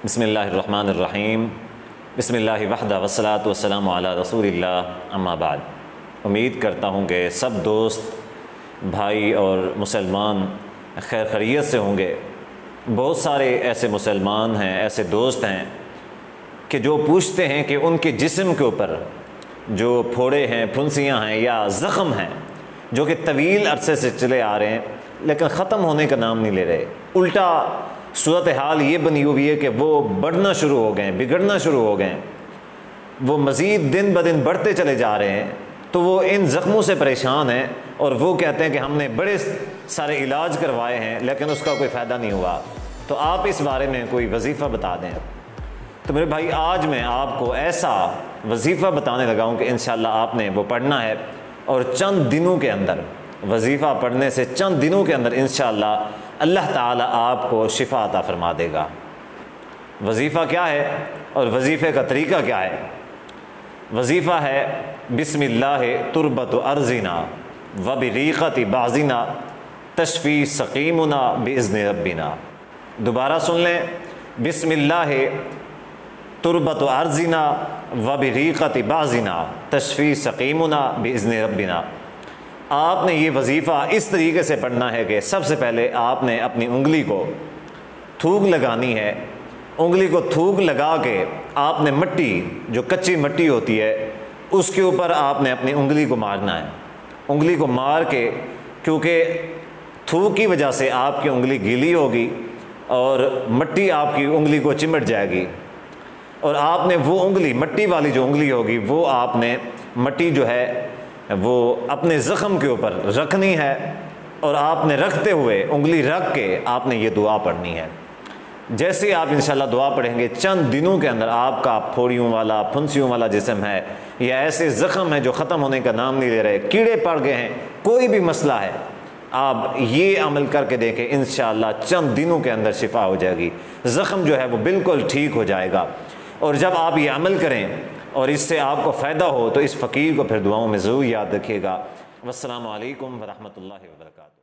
बिस्मिल्लाहिर्रहमानिर्रहीम बिस्मिल्लाहि वहदा वस्सलातु वस्सलामु अला रसूलिल्लाह अम्मा बाद। उम्मीद करता हूँ कि सब दोस्त भाई और मुसलमान खैर खैरियत से होंगे। बहुत सारे ऐसे मुसलमान हैं, ऐसे दोस्त हैं कि जो पूछते हैं कि उनके जिस्म के ऊपर जो फोड़े हैं, फुंसियाँ हैं या ज़ख़म हैं जो कि तवील अरसे से चले आ रहे हैं लेकिन ख़त्म होने का नाम नहीं ले रहे। उल्टा सूरत हाल ये बनी हुई है कि वो बढ़ना शुरू हो गए, बिगड़ना शुरू हो गए, वो मज़ीद दिन ब दिन बढ़ते चले जा रहे हैं। तो वो इन ज़ख्मों से परेशान हैं और वो कहते हैं कि हमने बड़े सारे इलाज करवाए हैं लेकिन उसका कोई फ़ायदा नहीं हुआ। तो आप इस बारे में कोई वजीफ़ा बता दें। तो मेरे भाई, आज मैं आपको ऐसा वजीफ़ा बताने लगा हूँ कि इंशाअल्लाह आपने वो पढ़ना है और चंद दिनों के अंदर, वजीफ़ा पढ़ने से चंद दिनों के अंदर इंशाअल्लाह अल्लाह ताला आपको शिफा अता फरमा देगा। वजीफ़ा क्या है और वजीफ़े का तरीका क्या है? वजीफ़ा है बिस्मिल्लाह तुरबत अर्ज़िना व बिरीक़ति बाज़िना तशफ़ी सक़ीमुना बिइज़्नि रब्बिना। दोबारा सुन लें, बिस्मिल्लाह तुरबत अर्ज़िना व बिरीक़ति बाज़िना तशफ़ी सक़ीमुना बिइज़्नि रब्बिना। आपने ये वजीफ़ा इस तरीके से पढ़ना है कि सबसे पहले आपने अपनी उंगली को थूक लगानी है। उंगली को थूक लगा के आपने मिट्टी, जो कच्ची मिट्टी होती है, उसके ऊपर आपने अपनी उंगली को मारना है। उंगली को मार के, क्योंकि थूक की वजह से आपकी उंगली गीली होगी और मिट्टी आपकी उंगली को चिमट जाएगी और आपने वो उंगली, मिट्टी वाली जो उंगली होगी, वो आपने मिट्टी जो है वो अपने ज़ख़म के ऊपर रखनी है और आपने रखते हुए उंगली रख के आपने ये दुआ पढ़नी है। जैसे आप इंशाल्लाह दुआ पढ़ेंगे, चंद दिनों के अंदर आपका फोड़ियों वाला, फुंसियों वाला जिस्म है या ऐसे ज़ख़म है जो ख़त्म होने का नाम नहीं ले रहे, कीड़े पड़ गए हैं, कोई भी मसला है, आप ये अमल करके देखें, इंशाल्लाह चंद दिनों के अंदर शिफा हो जाएगी। ज़ख़म जो है वो बिल्कुल ठीक हो जाएगा। और जब आप ये अमल करें और इससे आपको फ़ायदा हो तो इस फ़कीर को फिर दुआओं में ज़रूर याद रखिएगा। वस्सलामु अलैकुम व रहमतुल्लाहि व बरकातुहू।